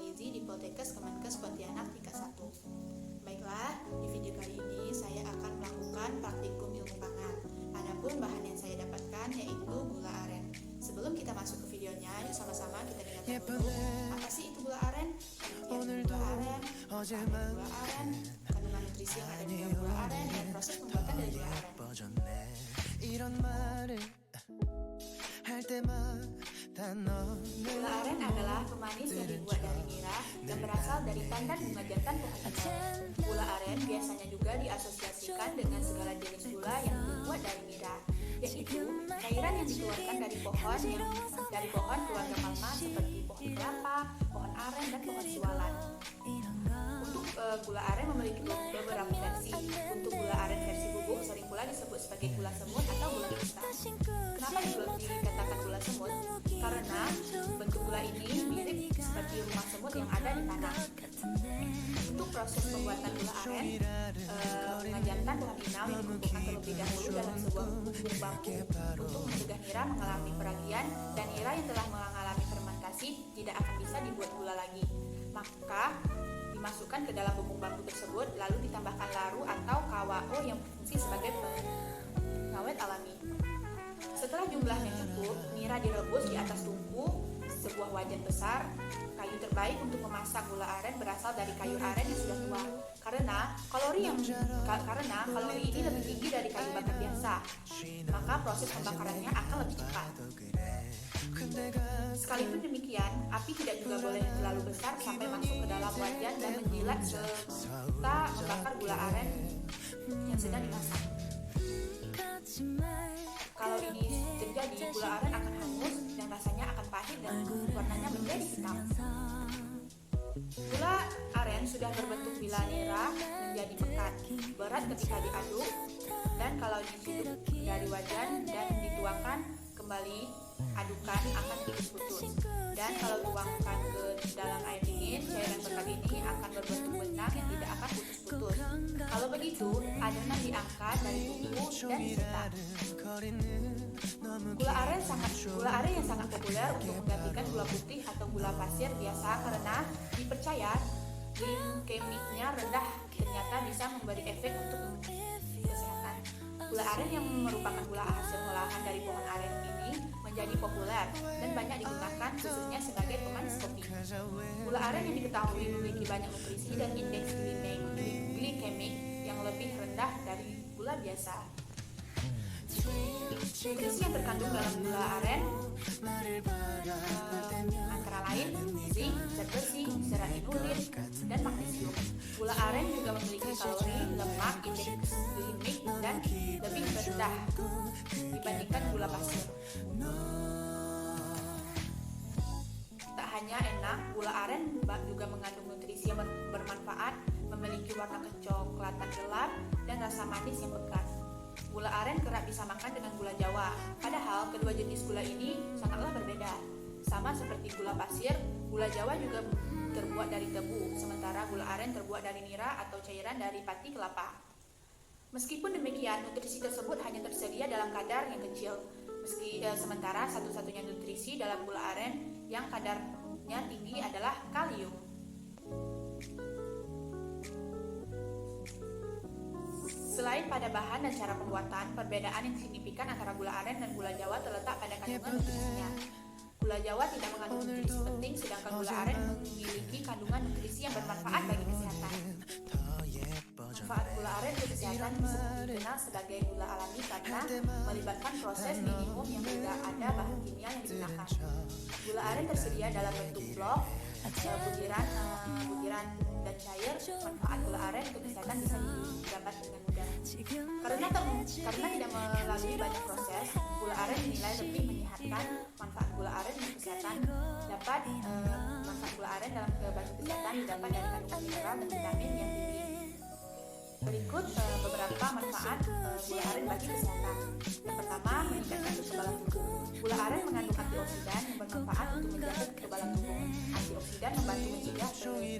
Gizi di Poltekkes Kemenkes Pontianak tingkat 1. Baiklah, di video kali ini saya akan melakukan praktikum ilmu pangan. Adapun bahan yang saya dapatkan yaitu gula aren. Sebelum kita masuk ke videonya, yuk sama-sama kita dengarkan dulu apa sih itu gula aren, gula aren, kandungan nutrisi yang ada di dalam gula aren, dan proses pembuatan dari gula aren. Gula aren adalah pemanis yang dibuat dari nira yang berasal dari tandan bunga jantan pohon aren. Gula aren biasanya juga diasosiasikan dengan segala jenis gula yang dibuat dari nira, yaitu cairan yang dikeluarkan dari pohon keluarga palma seperti pohon kelapa, pohon aren, dan pohon siwalan. Untuk gula aren memiliki beberapa versi. Untuk gula aren versi bubuk sering pula disebut sebagai gula semut atau gula kristal. Kenapa dikatakan gula semut? Karena bentuk gula ini mirip seperti rumah semut yang ada di tanah. Untuk proses pembuatan gula aren, bunga jantan pohon inau yang dikumpulkan terlebih dahulu dalam sebuah bubuk bambu untuk mencegah nira mengalami peragian, dan nira yang telah mengalami fermentasi tidak akan bisa dibuat gula lagi. Maka dimasukkan ke dalam bubuk bambu tersebut, lalu ditambahkan laru atau KWO yang berfungsi sebagai pengawet alami. Setelah jumlahnya cukup, nira direbus di atas tungku sebuah wajan besar. Kayu terbaik untuk memasak gula aren berasal dari kayu aren yang sudah tua, karena kalori ini lebih tinggi dari kayu bakar biasa, maka proses pembakarannya akan lebih cepat. Sekalipun demikian, api tidak juga boleh terlalu besar sampai masuk ke dalam wajan dan menjilat serta membakar gula aren yang sedang dimasak. Kalau ini terjadi, gula aren akan hangus dan rasanya akan pahit dan warnanya menjadi hitam. Gula aren sudah berbentuk bila nira menjadi pekat, berat ketika diaduk, dan kalau diciduk dari wajan dan dituangkan kembali, adukan akan putus-putus. Dan kalau dituangkan ke dalam air dingin, cairan pekat ini akan berbentuk benang yang tidak akan putus-putus. Kalau begitu, adonan diangkat dari tungku dan dicetak. Gula aren yang sangat populer untuk menggantikan gula putih atau gula pasir biasa karena dipercaya glikemiknya rendah ternyata bisa memberi efek untuk kesehatan. Gula aren yang merupakan gula hasil olahan dari pohon aren ini menjadi populer dan banyak digunakan khususnya sebagai pemanis kopi. Gula aren yang diketahui memiliki banyak nutrisi dan indeks glikemik yang lebih rendah dari gula biasa. Nutrisi yang terkandung dalam gula aren antara lain zinc, zat besi, serat inulin, dan magnesium. Gula aren juga memiliki kalori, lemak, indeks glikemik dan lebih rendah dibandingkan gula pasir. Tak hanya enak, gula aren juga mengandung nutrisi yang bermanfaat, memiliki warna kecoklatan gelap dan rasa manis yang pekat. Gula aren kerap disamakan dengan gula Jawa, padahal kedua jenis gula ini sangatlah berbeda. Sama seperti gula pasir, gula Jawa juga terbuat dari tebu, sementara gula aren terbuat dari nira atau cairan dari pati kelapa. Meskipun demikian, nutrisi tersebut hanya tersedia dalam kadar yang kecil. Sementara satu-satunya nutrisi dalam gula aren yang kadarnya tinggi adalah kalium. Selain pada bahan dan cara pembuatan, perbedaan yang signifikan antara gula aren dan gula Jawa terletak pada kandungan nutrisinya. Gula Jawa tidak mengandung nutrisi penting, sedangkan gula aren memiliki kandungan nutrisi yang bermanfaat bagi kesehatan. Manfaat gula aren untuk kesehatan dikenal sebagai gula alami karena melibatkan proses minimum yang tidak ada bahan kimia yang digunakan. Gula aren tersedia dalam bentuk blok, butiran dan cair. Manfaat gula aren untuk kesehatan bisa didapat dengan mudah. Karena tidak melalui banyak proses, gula aren dinilai lebih menyehatkan. Manfaat gula aren untuk kesehatan manfaat gula aren dalam kesehatan didapat dari kandungan mineral dan vitamin yang tinggi. Berikut beberapa manfaat gula aren bagi kesehatan. Yang pertama, meningkatkan kekebalan tubuh. Gula aren mengandung antioksidan yang bermanfaat untuk menjaga kekebalan tubuh. Antioksidan membantu mencegah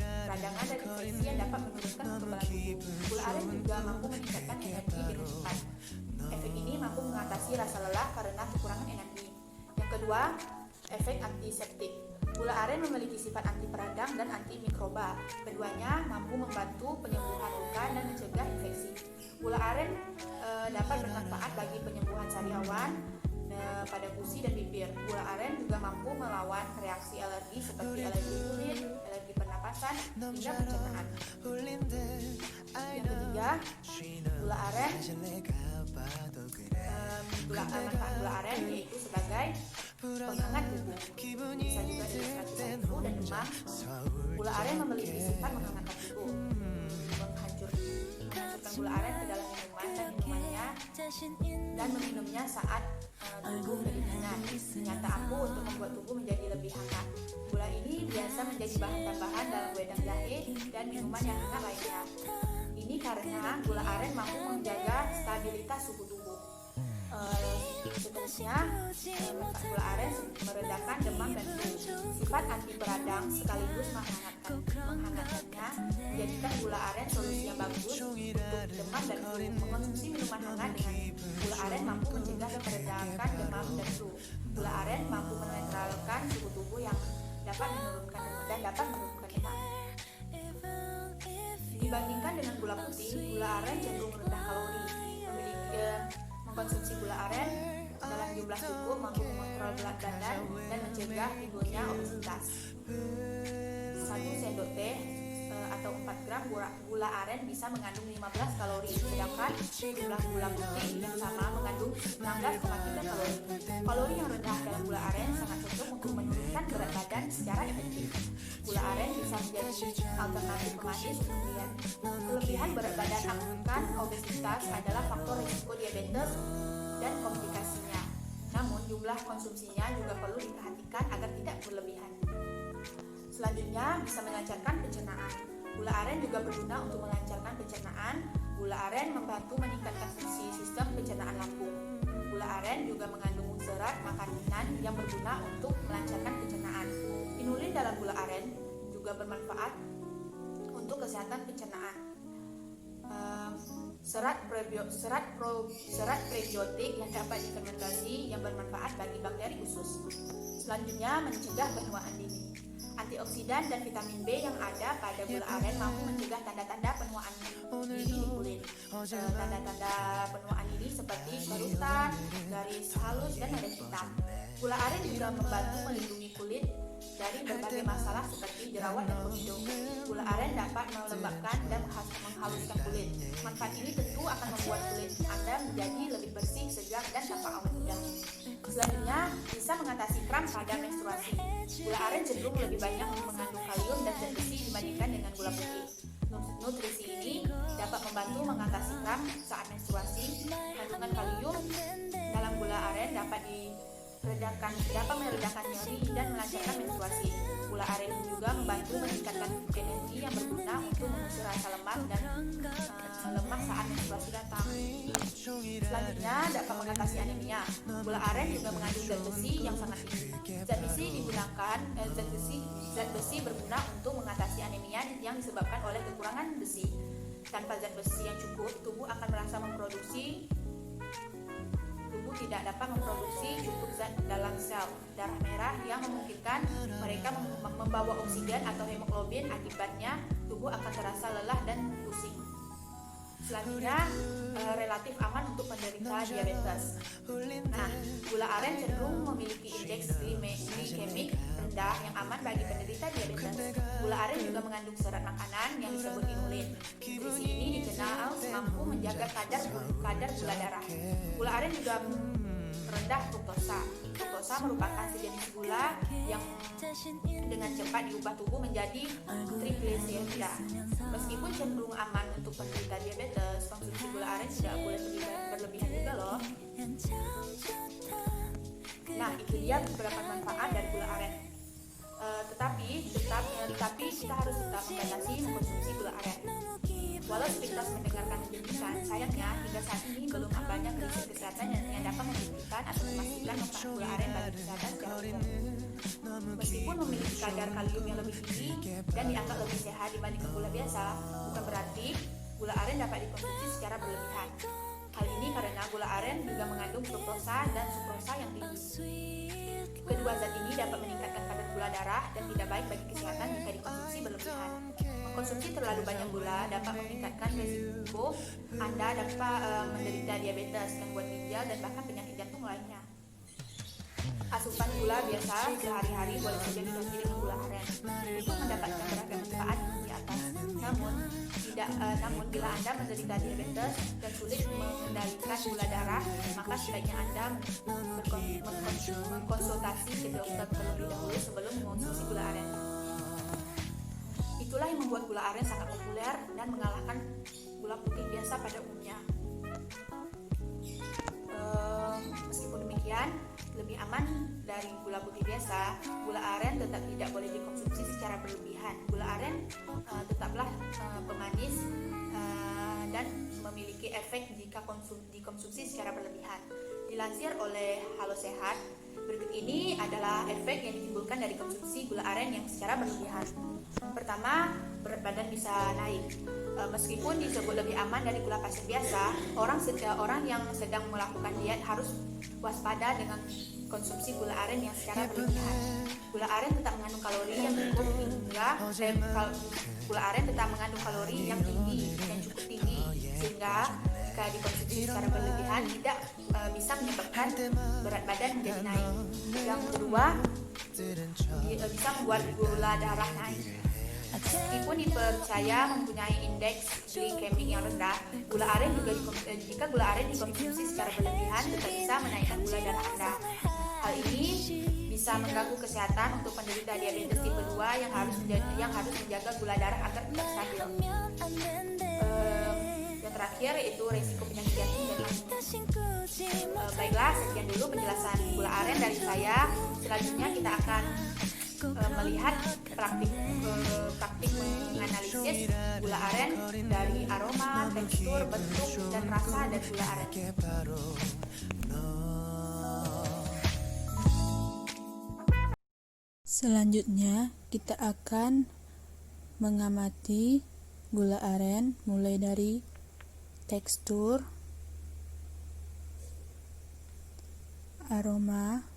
peradangan dan infeksi yang dapat menurunkan kekebalan tubuh. Gula aren juga mampu meningkatkan energi dengan cepat. Efek ini mampu mengatasi rasa lelah karena kekurangan energi. Yang kedua, efek antiseptik. Gula aren memiliki sifat anti peradang dan anti mikroba. Keduanya mampu membantu penyembuhan luka dan mencegah infeksi. Gula aren dapat bermanfaat bagi penyembuhan sariawan pada gusi dan bibir. Gula aren juga mampu melawan reaksi alergi seperti alergi kulit, alergi pernapasan, hingga pencernaan. Yang ketiga, gula aren manfaat gula aren yaitu sebagai penghangat tubuh. Bisa juga dilakukan tubuh dan demam. Gula aren memiliki sifat menghangatkan tubuh. Menghancurkan gula aren ke dalam minuman dan meminumnya saat tubuh menjadi hangat. Ternyata ampuh untuk membuat tubuh menjadi lebih hangat. Gula ini biasa menjadi bahan tambahan dalam wedang jahe dan minuman yang hangat lainnya. Ini karena gula aren mampu menjaga stabilitas suhu tubuh. Seterusnya, manfaat gula aren meredakan demam dan flu. Sifat anti peradang sekaligus menghangatkannya menjadikan gula aren solusi yang bagus untuk demam dan flu. Mengonsumsi minuman hangat dengan gula aren mampu mencegah dan meredakan demam dan flu. Gula aren mampu menetralkan suhu tubuh yang dapat menurunkan demam. Dibandingkan dengan gula putih, gula aren cenderung rendah kalori. Mengkonsumsi gula aren dalam jumlah cukup mampu mengontrol berat badan dan mencegah timbulnya obesitas. 1 sendok teh atau 4 gram gula aren bisa mengandung 15 kalori, sedangkan jumlah gula putih yang sama mengandung 16,3 kalori. Kalori yang rendah dalam gula aren sangat cocok untuk menurunkan berat badan secara efektif. Gula aren bisa menjadi alternatif pemanis untuk diet. Kelebihan berat badan akan obesitas adalah faktor risiko diabetes dan komplikasinya. Namun jumlah konsumsinya juga perlu diperhatikan agar tidak berlebihan. Selanjutnya bisa melancarkan pencernaan. Gula aren juga berguna untuk melancarkan pencernaan. Gula aren membantu meningkatkan fungsi sistem pencernaan lambung. Gula aren juga mengandung serat makanan yang berguna untuk melancarkan pencernaan. Inulin dalam gula aren juga bermanfaat untuk kesehatan pencernaan. Serat prebiotik yang dapat difermentasi yang bermanfaat bagi bakteri usus. Selanjutnya, mencegah penuaan dini. Antioksidan dan vitamin B yang ada pada gula aren mampu mencegah tanda-tanda penuaan dini di kulit. Tanda-tanda penuaan dini seperti kerutan, garis halus, dan noda hitam. Gula aren juga membantu melindungi kulit dari berbagai masalah seperti jerawat dan komedo. Gula aren dapat melembabkan dan menghaluskan kulit. Manfaat ini tentu akan membuat kulit Anda menjadi lebih bersih, segar, dan tanpa awet muda. Selanjutnya, bisa mengatasi kram pada menstruasi. Gula aren cenderung lebih banyak mengandung kalium dan zat besi dibandingkan dengan gula putih. Nutrisi ini dapat membantu mengatasi kram saat menstruasi. Kandungan kalium dalam gula aren dapat meredakan nyeri dan melancarkan menstruasi. Gula aren juga membantu meningkatkan energi yang berguna untuk mengusir rasa lemas dan lemas saat menstruasi datang. Selanjutnya, dapat mengatasi anemia. Gula aren juga mengandung zat besi yang sangat tinggi. Zat besi berguna untuk mengatasi anemia yang disebabkan oleh kekurangan besi. Tanpa zat besi yang cukup, tubuh tidak dapat memproduksi cukup zat dalam sel darah merah yang memungkinkan mereka membawa oksigen atau hemoglobin. Akibatnya tubuh akan terasa lelah dan pusing. Selanjutnya, relatif aman untuk penderita diabetes. Nah, gula aren cenderung memiliki indeks glikemik rendah yang aman bagi penderita diabetes. Gula aren juga mengandung serat makanan yang disebut inulin. Nutrisi ini dikenal mampu menjaga kadar gula darah. Gula aren juga rendah fruktosa. Fruktosa merupakan sejenis gula yang dengan cepat diubah tubuh menjadi trigliserida. Meskipun cenderung aman untuk penderita diabetes, konsumsi gula aren tidak boleh berlebihan juga loh. Nah, itu dia beberapa manfaat dari gula aren. Tetapi kita harus tetap membatasi mengkonsumsi gula aren. Walau sepintas mendengarkan menjanjikan, sayangnya hingga saat ini belum banyak riset kesehatan yang dapat membuktikan atau memastikan manfaat gula aren bagi kesehatan secara umum. Meskipun memiliki kadar kalium yang lebih tinggi dan dianggap lebih sehat dibandingkan gula biasa, bukan berarti gula aren dapat dikonsumsi secara berlebihan. Hal ini karena gula aren juga mengandung fruktosa dan sukrosa yang tinggi. Kedua zat ini dapat meningkatkan kadar gula darah dan tidak baik bagi kesehatan jika dikonsumsi berlebihan. Mengkonsumsi terlalu banyak gula dapat meningkatkan risiko Anda dapat menderita diabetes, gangguan ginjal, dan bahkan penyakit jantung lainnya. Asupan gula biasa sehari-hari boleh saja diganti dengan gula aren untuk mendapatkan beragam manfaat di atas. Namun bila Anda menderita diabetes dan sulit mengendalikan gula darah, maka sebaiknya Anda mengkonsultasi ke dokter terlebih dahulu sebelum mengonsumsi gula aren. Itulah yang membuat gula aren sangat populer dan mengalahkan gula putih biasa pada umumnya. Meskipun demikian, lebih aman dari gula putih biasa, gula aren tetap tidak boleh dikonsumsi secara berlebihan. Gula aren tetaplah pemanis dan memiliki efek jika dikonsumsi secara berlebihan. Dilansir oleh Halo Sehat, berikut ini adalah efek yang ditimbulkan dari konsumsi gula aren yang secara berlebihan. Pertama, berat badan bisa naik. Meskipun disebut lebih aman dari gula pasir biasa, orang yang sedang melakukan diet harus waspada dengan konsumsi gula aren yang secara berlebihan. Gula aren tetap mengandung kalori yang cukup tinggi dan cukup tinggi, sehingga jika dikonsumsi secara berlebihan tidak bisa menyebabkan berat badan menjadi naik. Yang kedua, bisa membuat gula darah naik. Meskipun dipercaya mempunyai indeks glikemik yang rendah, jika gula aren dikonsumsi secara berlebihan tetap bisa menaikkan gula darah Anda. Hal ini bisa mengganggu kesehatan untuk penderita diabetes tipe 2 yang harus menjaga gula darah agar tetap stabil. Yang terakhir yaitu risiko penyakit jantung dan lambung. Baiklah, sekian dulu penjelasan gula aren dari saya. Selanjutnya kita akan melihat praktik menganalisis gula aren dari aroma, tekstur, bentuk, dan rasa dari gula aren. Selanjutnya kita akan mengamati gula aren mulai dari tekstur, aroma,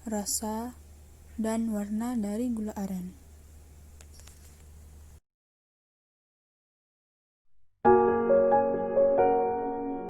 rasa, dan warna dari gula aren.